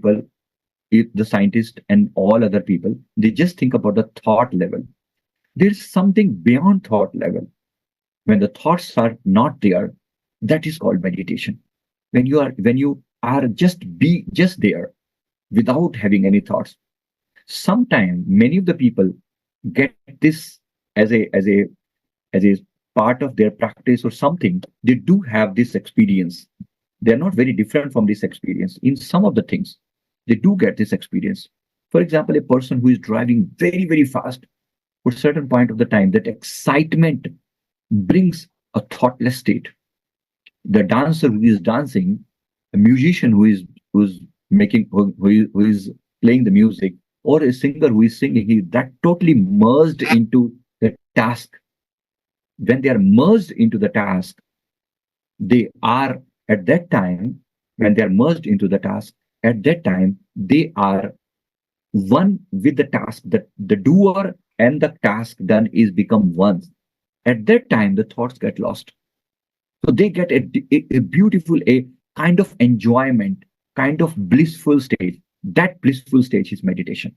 people, the scientists and all other people, they just think about the thought level. There's something beyond thought level. When the thoughts are not there, that is called meditation. When you are just there without having any thoughts. Sometimes many of the people get this as a part of their practice or something. They do have this experience. They're not very different from this experience. In some of the things, they do get this experience. For example, a person who is driving very, very fast, for a certain point of the time, that excitement brings a thoughtless state. The dancer who is dancing, a musician who's making who is playing the music, or a singer who is singing, he that totally merged into the task. When they are merged into the task, they are at that time, when they are merged into the task, at that time they are one with the task. That the doer and the task done is become one. At that time the thoughts get lost. So they get a beautiful, a kind of enjoyment, kind of blissful state. That blissful stage is meditation.